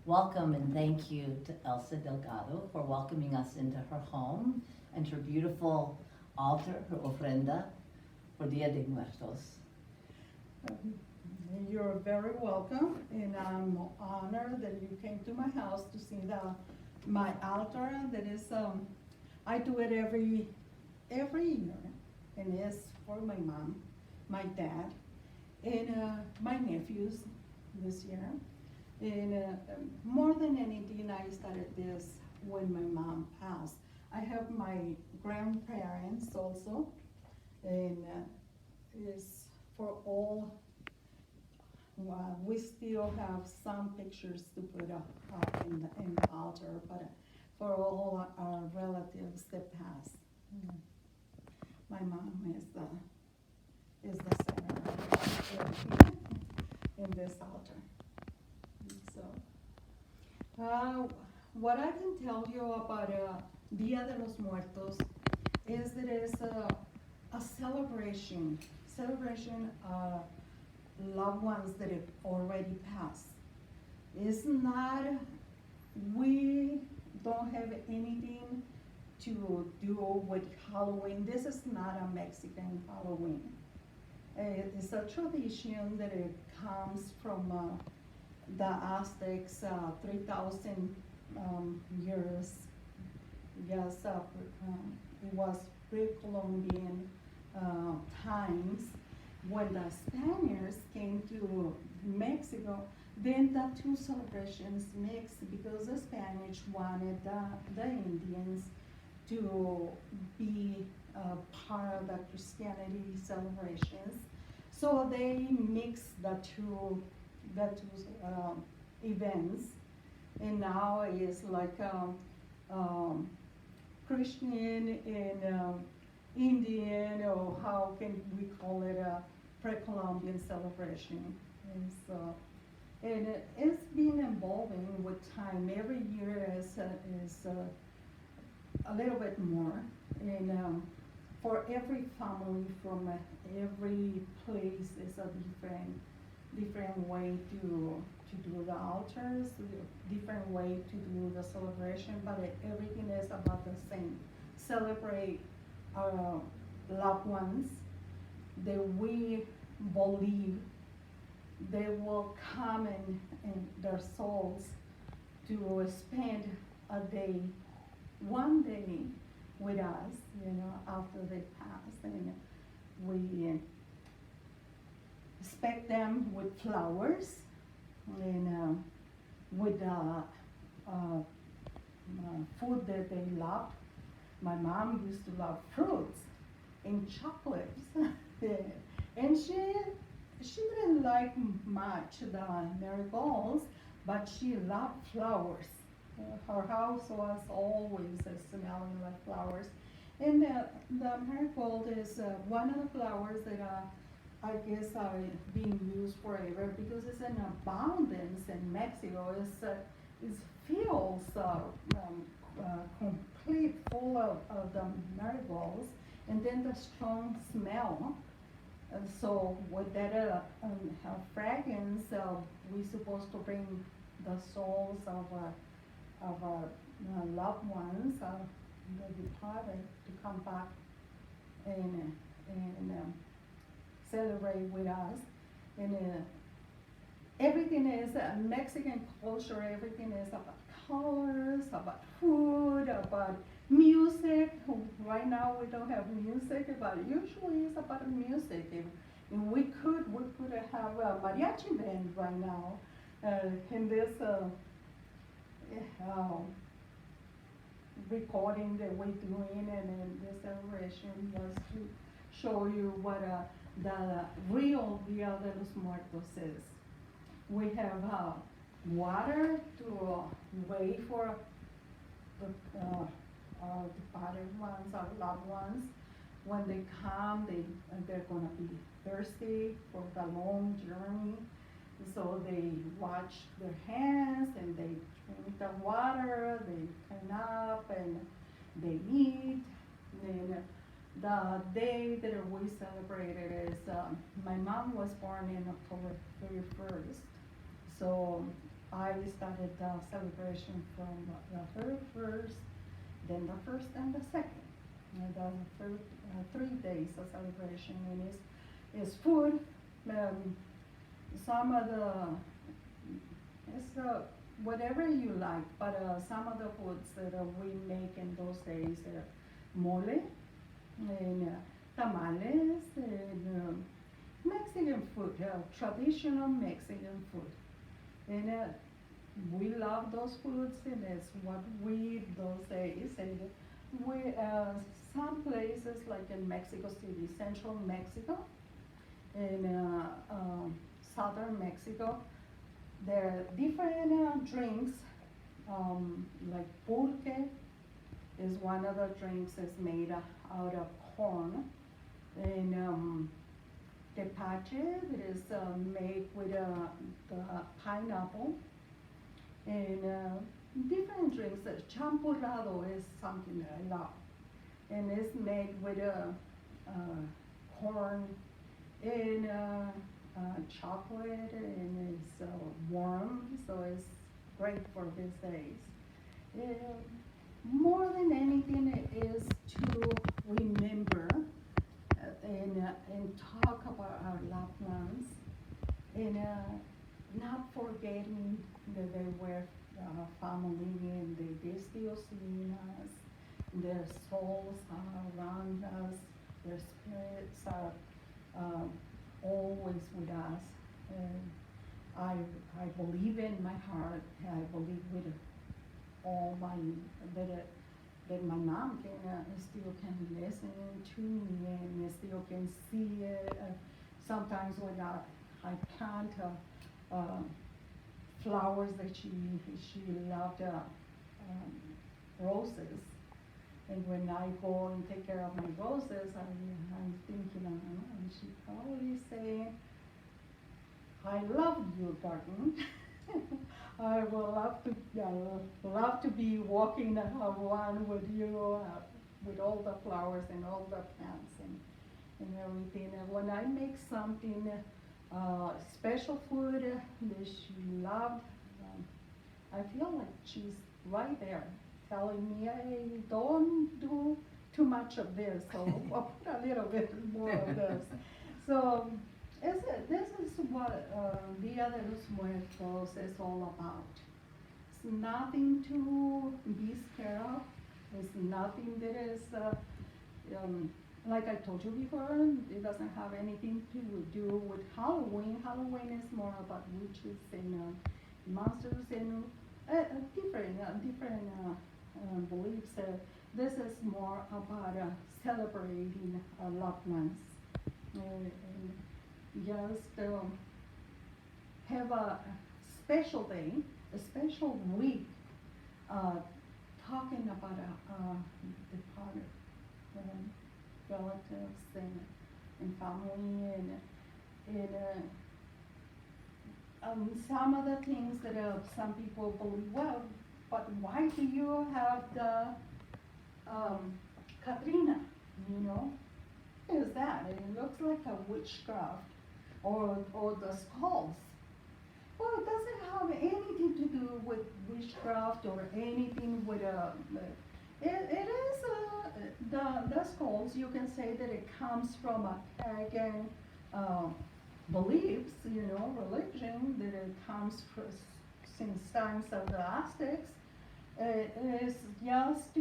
Welcome and thank you to Elsa Delgado for welcoming us into her home and her beautiful altar, her ofrenda for Dia de Muertos. Um, You're very welcome, and I'm honored that you came to my house to see my altar. That is, I do it every year, and it's for my mom, my dad, and my nephews this year. And more than anything, I started this when my mom passed. I have my grandparents also, and it's for all. We still have some pictures to put up in the altar, but for all our relatives that passed. Mm. My mom is the center of in this altar. So, what I can tell you about Dia de los Muertos is that it's a celebration of loved ones that have already passed. It's not, we don't have anything to do with Halloween. This is not a Mexican Halloween. It's a tradition that it comes from the Aztecs 3,000 years. Yes, it was pre-Columbian times when the Spaniards came to Mexico. Then the two celebrations mixed because the Spanish wanted the Indians to be part of the Christianity celebrations. So they mixed the two events, and now it's like Christian and Indian, or how can we call it, a pre-Columbian celebration. And so, and it's been evolving with time. Every year is a little bit more, and for every family from every place is a different way to do the altars, different way to do the celebration, but everything is about the same. Celebrate our loved ones that we believe they will come in their souls to spend a day, one day with us, after they pass. And we expect them with flowers and with food that they love. My mom used to love fruits and chocolates. And she didn't like much the marigolds, but she loved flowers. Her house was always smelling like flowers. And the marigold is one of the flowers that I guess are being used forever because it's in abundance in Mexico. It feels complete full of the marigolds, and then the strong smell. And so with that fragrance, we're supposed to bring the souls of our loved ones, the departed, to come back and celebrate with us. And everything is Mexican culture. Everything is about colors, about food, about music. Right now we don't have music, but usually it's about music. If we could have a mariachi band right now in this recording that we're doing, and this celebration was to show you what the real Dia de los Muertos is. We have water to wait for our departed ones, our loved ones. When they come, they're gonna be thirsty for the long journey. So they wash their hands and they drink the water, they turn up and they eat. And the day that we celebrated is, my mom was born in October 31st. So I started the celebration from the very first, then the first and the second. The third, 3 days of celebration, and it's food. Some of the, it's whatever you like, but some of the foods that we make in those days are mole and tamales and Mexican food, traditional Mexican food. And we love those foods, and it's what we eat those days. And we, some places like in Mexico City, central Mexico, in southern Mexico, there are different drinks, like pulque is one of the drinks that's made out of corn, and tepache is made with the pineapple, and different drinks. Champurrado is something that I love, and it's made with corn and chocolate, and it's warm, so it's great for these days. More than anything, it is to remember and talk about our loved ones, and not forgetting that they were family, and they still seeing us. Their souls are around us. Their spirits are always with us. And I believe in my heart. I believe with all my that my mom still can listen to me, and still can see it. Sometimes when I plant flowers that she loved, roses, and when I go and take care of my roses, I'm thinking, and she probably saying, "I love you, garden." I will love to be walking one with you, with all the flowers and all the plants and everything. And when I make something special food that she loved, I feel like she's right there telling me, "Hey, don't do too much of this, so I'll put a little bit more of this." So this is what Dia de los Muertos is all about. It's nothing to be scared of. It's nothing that is, like I told you before, it doesn't have anything to do with Halloween. Halloween is more about witches and monsters and different beliefs. This is more about celebrating our loved ones. And just have a special day, a special week, talking about departed relatives and family, and some of the things that some people believe, well, but why do you have the Katrina, Is that? It looks like a witchcraft, or the skulls. Well, it doesn't have anything to do with witchcraft or anything with it is the skulls. You can say that it comes from a pagan beliefs, religion, that it comes since times of the Aztecs. It is just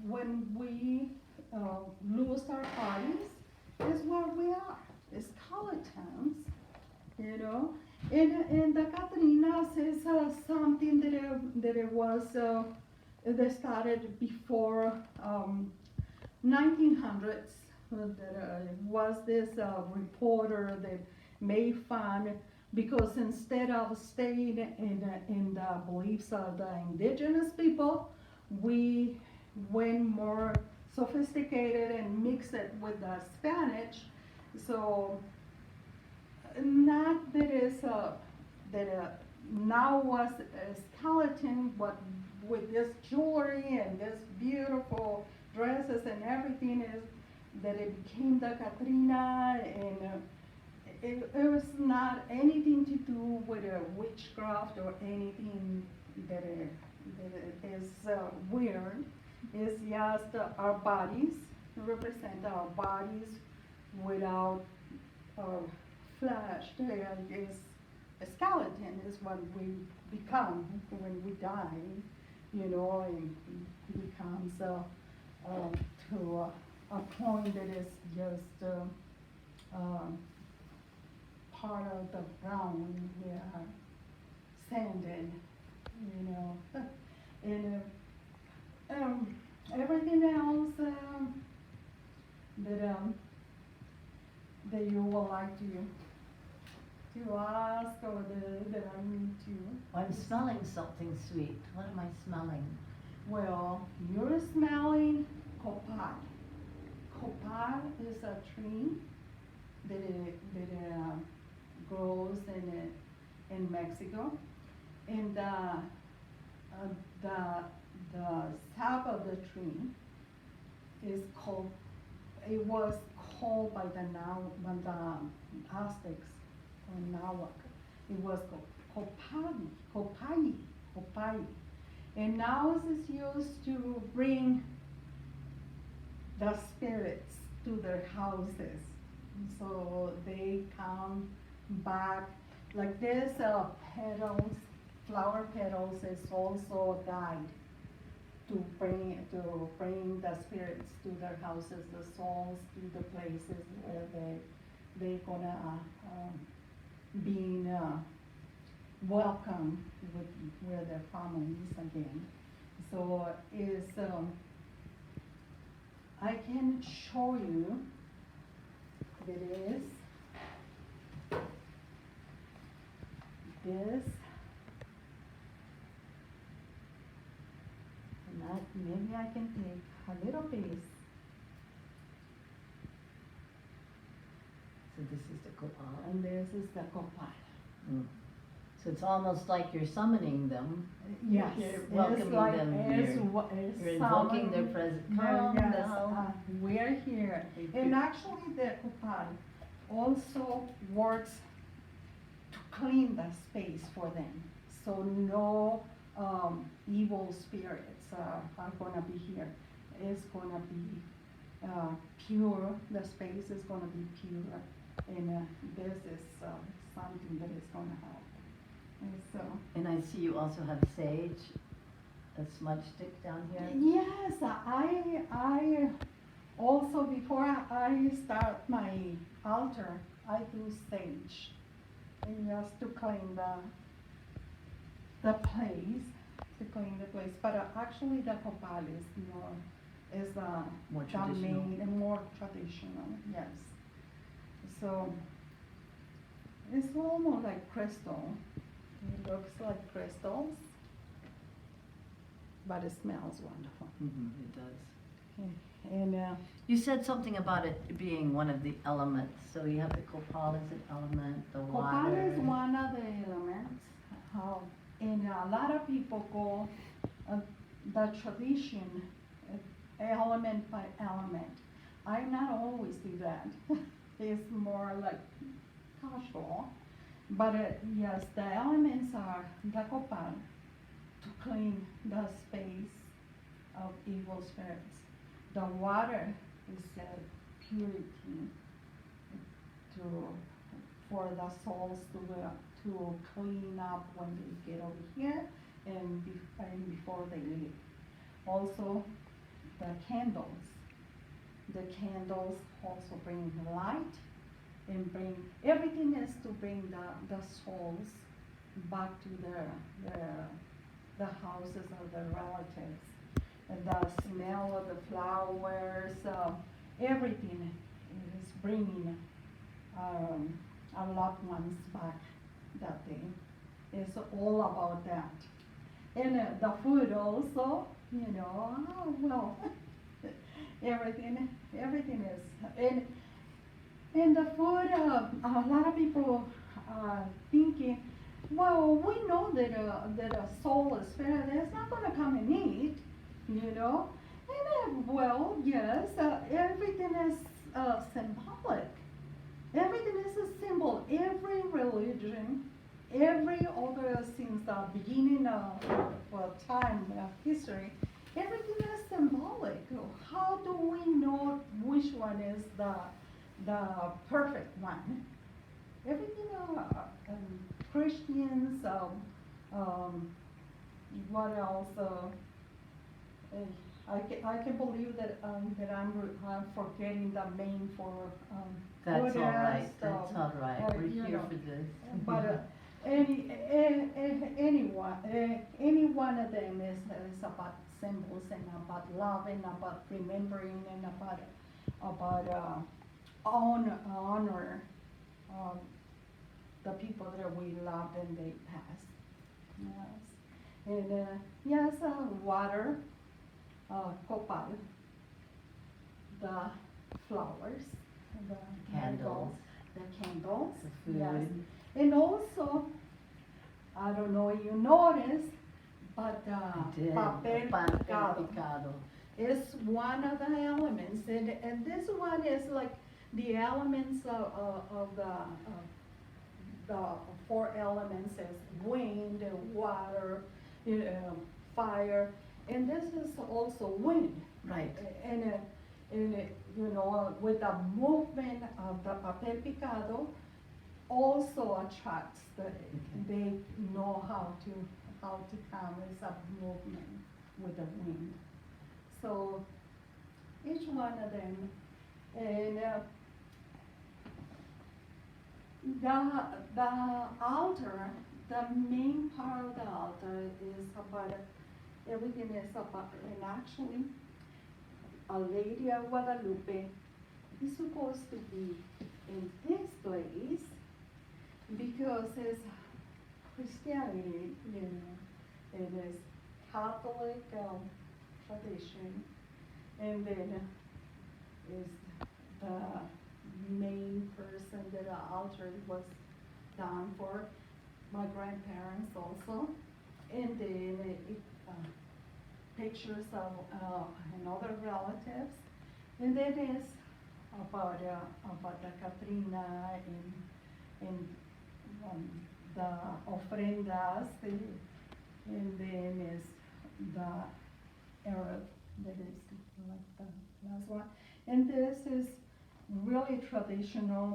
when we lose our bodies, is where we are. It's skeletons, And the Catrinas is something that it was that started before 1900s. That was this reporter that made fun because instead of staying in the beliefs of the indigenous people, we went more sophisticated and mixed it with the Spanish. So not that is now was a skeleton, but with this jewelry and this beautiful dresses and everything, is that it became the Catrina, it was not anything to do with witchcraft or anything that is weird. It's just our bodies represent our bodies without flesh. There is a skeleton is what we become when we die, you know, and it becomes to a point that is just part of the ground when we are sanded, you know, and everything else that you would like to ask or that I need to. I'm smelling something sweet. What am I smelling? Well, you're smelling copal. Copal is a tree that grows in Mexico, and the sap of the tree is called. It was called by the Aztecs or Nahuatl. It was called copali, and now it is used to bring the spirits to their houses. So they come back like this. Petals, flower petals is also dyed to bring the spirits to their houses, the souls to the places where they gonna being welcome with their families again. So is I can show you that is this. Maybe I can take a little piece. So this is the copal. And this is the copal. Mm. So it's almost like you're summoning them. Yes, You're welcoming them. You're invoking their presence. Calm yes, down. we're here. And actually the copal also works to clean the space for them. So no evil spirits are gonna be here. It's gonna be pure. The space is gonna be pure, and this is something that is gonna help. And so. And I see you also have sage, a smudge stick down here. Yes, I also before I start my altar, I do sage, and just to clean the place. But actually the copal is More the traditional. main and more traditional, yes. So it's almost like crystal. It looks like crystals, but it smells wonderful. It does. And You said something about it being one of the elements. So you have the copal as an element, the water. copal is one of the elements. And a lot of people go the tradition element by element. I not always do that. It's more like casual. But yes, the elements are the copal to clean the space of evil spirits. The water is purity for the souls to clean up when they get over here and before they leave. Also, the candles. The candles also bring light and bring everything is to bring the souls back to the houses of their relatives. And the smell of the flowers, everything is bringing our loved ones back that day. It's all about that. And the food also, well, everything is, and the food, a lot of people are thinking, well, we know that a soul, a spirit is not going to come and eat, And well, yes, everything is symbolic. Everything is a symbol. Every religion, every other since the beginning of time of history, everything is symbolic. How do we know which one is the perfect one? Everything Christians, what else? I can believe that I'm forgetting the name for That's all right, Buddhist, that's all right, we're you here know, for this. but any one of them is about symbols and about loving, about remembering, and about honor the people that we loved and they passed. Yes, and yes, water, copal, the flowers, the Candles. the candles, The yes. food. And also, I don't know if you noticed, but Did, papel papel picado picado. is one of the elements, and this one is like the elements of the four elements is wind, water, fire, and this is also wind. Right. And you know, with the movement of the papel picado, also attracts they know how to come as a movement with the wind. So each one of them, and the altar, the main part of the altar is about everything is about, and actually, a Lady of Guadalupe is supposed to be in this place because it's Christianity, you know, it is Catholic tradition, and then is the main person that the altar was done for, my grandparents also, and then pictures of another relatives, and then is about the Catrina and the ofrendas, and then is the Arab that is like the last one, and this is really traditional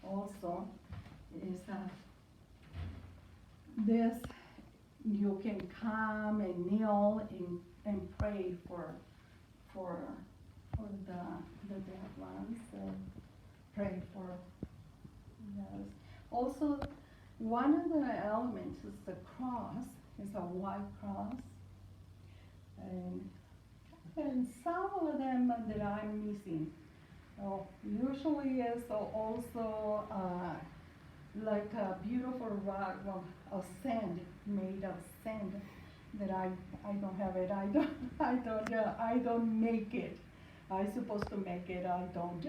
also, is this you can come and kneel and pray for the dead ones, and pray for, yes. Also, one of the elements is the cross, is a white cross, and some of them that I'm missing. Usually is also like a beautiful rock of sand, made of sand, that I don't have it. I don't make it. I'm supposed to make it. I don't.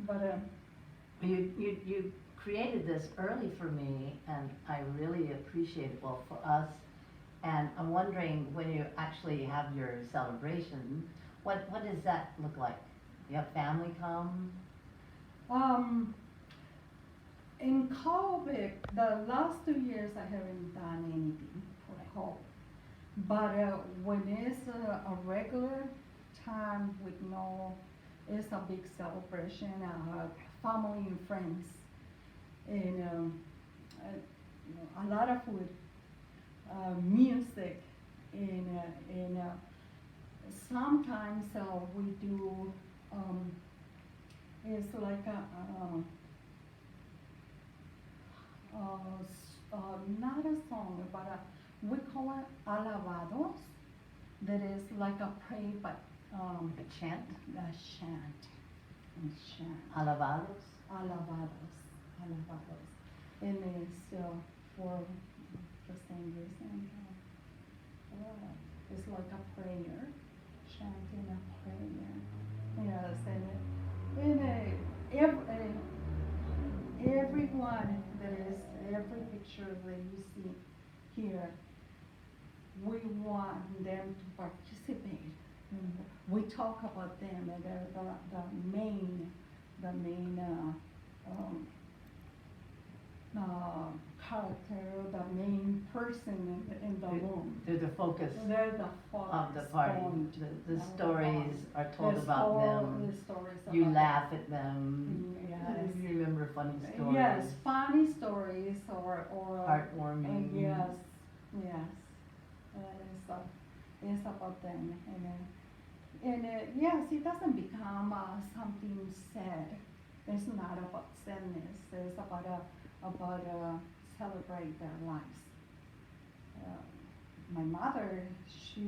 But You created this early for me, and I really appreciate it, well, for us. And I'm wondering, when you actually have your celebration, what does that look like? You have family come? In COVID, the last 2 years I haven't done anything for COVID. But when it's a regular time with it's a big celebration, family and friends, and a lot of food, music, and sometimes we do, it's like not a song, but we call it alabados. That is like a pray, but A chant? a chant, Alabados? alabados, and it's for the same reason. It's like a prayer, chanting a prayer. Yes, and everyone that is, every picture that you see here, we want them to participate. We talk about them, and they're the main the main character, the main person in the room. They're the focus They're the of the party. point. The stories are told The about them. The stories You about laugh at them. Yes. You remember funny stories. Yes, funny stories or Heartwarming. yes, yes. It's about them, and yes, it doesn't become something sad. It's not about sadness. It's about celebrate their lives. My mother, she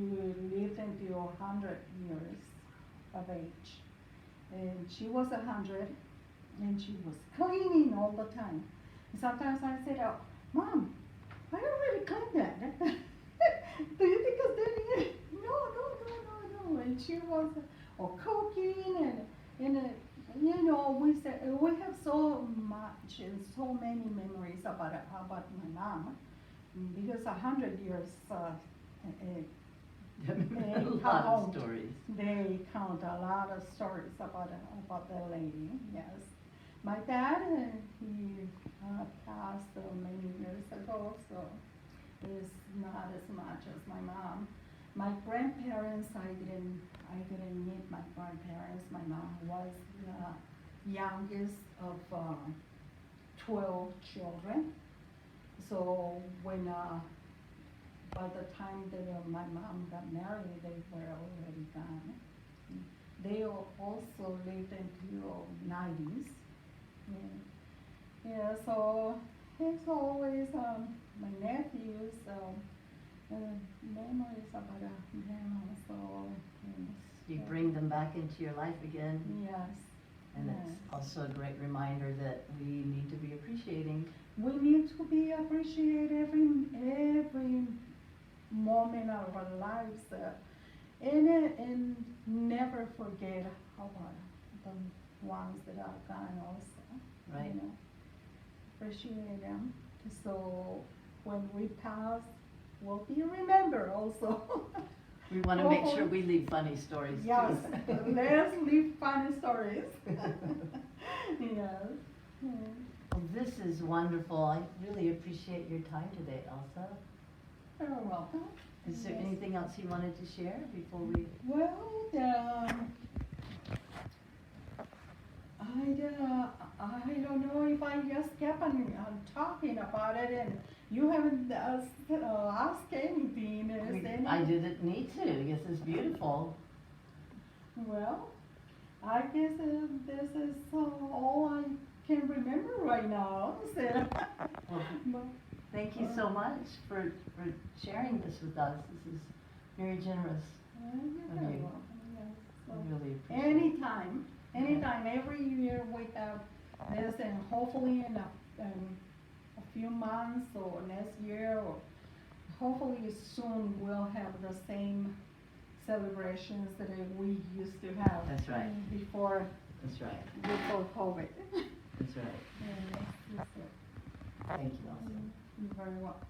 lived until 100 years of age, and she was 100, and she was cleaning all the time. And sometimes I said, "Oh, Mom, I already cleaned that." Do you think it's dirty? No. And she was cooking and you know, we have so much and so many memories about my mom because 100 years A lot of stories. They count a lot of stories about the lady. Yes, my dad he passed many years ago, so it's not as much as my mom. My grandparents, I didn't meet my grandparents. My mom was the youngest of 12 children. So when by the time that my mom got married, they were already gone. They also lived until 90s. Yeah, so it's always my nephews. Memories about them also. You bring them back into your life again. Yes. And it's also a great reminder that we need to be appreciating. We need to be appreciate every moment of our lives, and never forget about the ones that are gone also. Right. You know, appreciate them. So when we pass, we'll be remembered also. We want to make sure we leave funny stories Yes, too. let's leave funny stories. Yes. Well, this is wonderful. I really appreciate your time today, Elsa. You're welcome. Is there Yes. anything else you wanted to share before we? Well, I don't know if I just kept on talking about it and you haven't asked anything. I didn't need to. I guess it's beautiful. Well, I guess this is all I can remember right now. So. Well, thank you so much for sharing this with us. This is very generous. You're of very you. welcome. Yes. So I really appreciate it. Anytime, every year we have this, and hopefully in a few months or next year, or hopefully soon we'll have the same celebrations that we used to have. That's right. Before That's right. before COVID. That's right. Yes, yes, yes. Thank you, Elsa. You're very welcome.